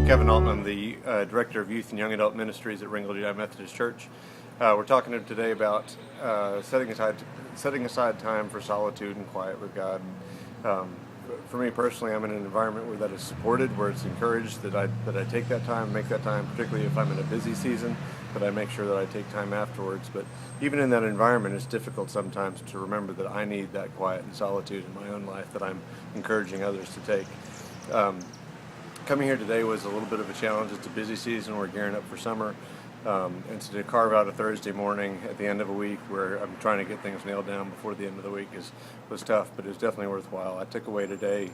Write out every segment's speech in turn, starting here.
Kevin Alton. I'm the Director of Youth and Young Adult Ministries at Ringgold United Methodist Church. We're talking today about setting aside time for solitude and quiet with God. For me personally, I'm in an environment where that is supported, where it's encouraged that I take that time, make that time, particularly if I'm in a busy season, but I make sure that I take time afterwards. But even in that environment, it's difficult sometimes to remember that I need that quiet and solitude in my own life that I'm encouraging others to take. Coming here today was a little bit of a challenge. It's a busy season. We're gearing up for summer. And so to carve out a Thursday morning at the end of a week where I'm trying to get things nailed down before the end of the week was tough, but it was definitely worthwhile. I took away today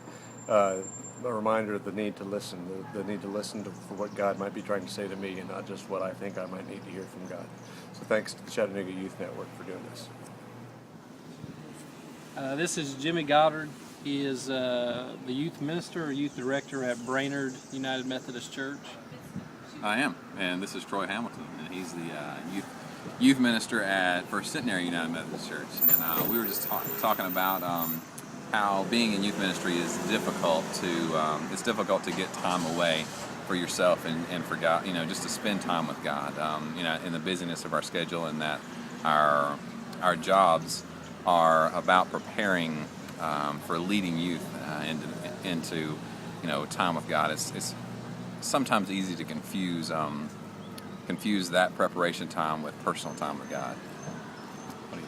a reminder of the need to listen, the need to listen for what God might be trying to say to me and not just what I think I might need to hear from God. So thanks to the Chattanooga Youth Network for doing this. This is Jimmy Goddard. He is the youth minister or youth director at Brainerd United Methodist Church. I am, and this is Troy Hamilton, and he's the youth minister at First Centenary United Methodist Church. And we were just talking about how being in youth ministry is difficult to get time away for yourself and for God, just to spend time with God, in the busyness of our schedule, and that our jobs are about preparing for leading youth into time with God. It's sometimes easy to confuse that preparation time with personal time with God. What do you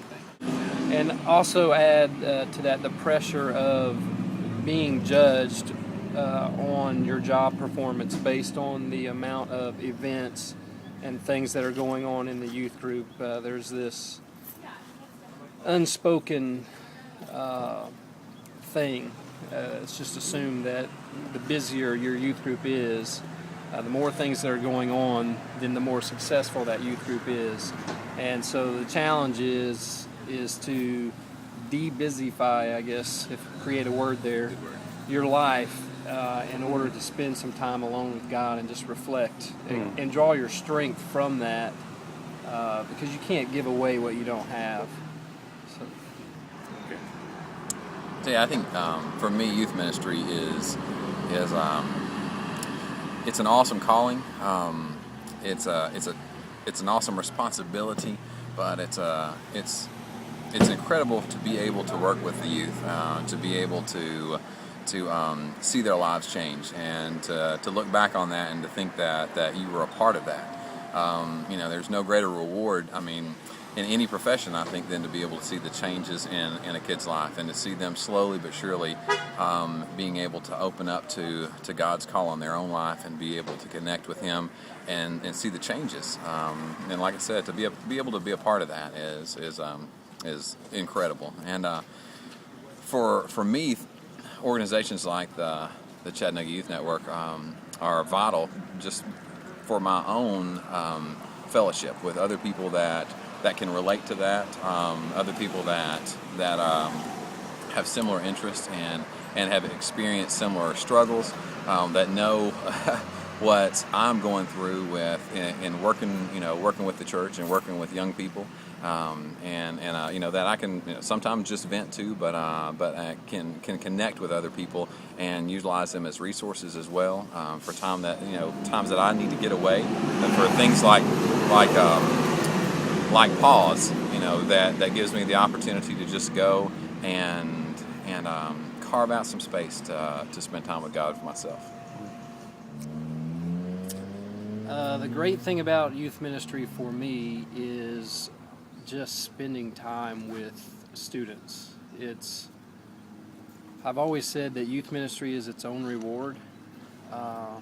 think? And also add to that the pressure of being judged on your job performance based on the amount of events and things that are going on in the youth group. There's this unspoken thing. It's just assumed that the busier your youth group is, the more things that are going on, then the more successful that youth group is. And so the challenge is to de-busify, I guess, if create a word there, your life in order to spend some time alone with God and just reflect and draw your strength from that, because you can't give away what you don't have. So. Yeah, I think for me, youth ministry is it's an awesome calling. It's an awesome responsibility, but it's incredible to be able to work with the youth, to be able to see their lives change, and to look back on that and to think that you were a part of that. There's no greater reward. In any profession, I think, than to be able to see the changes in a kid's life and to see them slowly but surely being able to open up to God's call on their own life and be able to connect with Him and see the changes. And like I said, to be able to be a part of that is incredible. And for me, organizations like the Chattanooga Youth Network are vital just for my own fellowship with other people that can relate to that, other people that have similar interests and have experienced similar struggles, that know what I'm going through in working with the church and working with young people, that I can sometimes just vent to, but I can connect with other people and utilize them as resources as well, for times that I need to get away, and for things like pause, that gives me the opportunity to just go and carve out some space to spend time with God for myself. The great thing about youth ministry for me is just spending time with students. I've always said that youth ministry is its own reward. I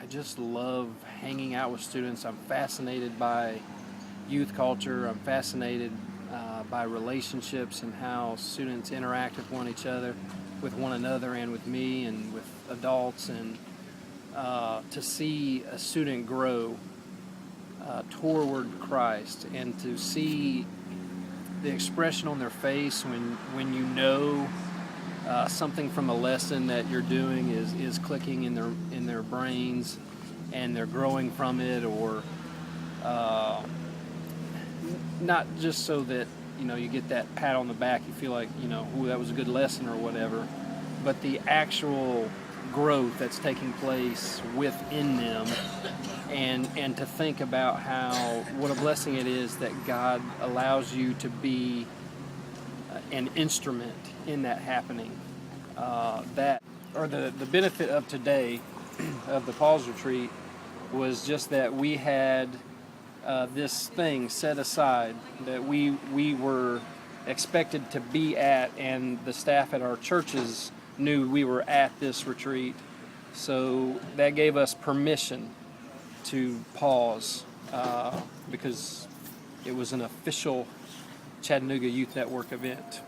just love hanging out with students. I'm fascinated by youth culture. I'm fascinated by relationships and how students interact with one another, and with me and with adults, and to see a student grow toward Christ, and to see the expression on their face when something from a lesson that you're doing is clicking in their brains, and they're growing from it, or not just so that you get that pat on the back, you feel like ooh, that was a good lesson or whatever, but the actual growth that's taking place within them, and to think about what a blessing it is that God allows you to be an instrument in that happening. The benefit of today of the Paul's Retreat was just that we had this thing set aside that we were expected to be at, and the staff at our churches knew we were at this retreat. So that gave us permission to pause because it was an official Chattanooga Youth Network event.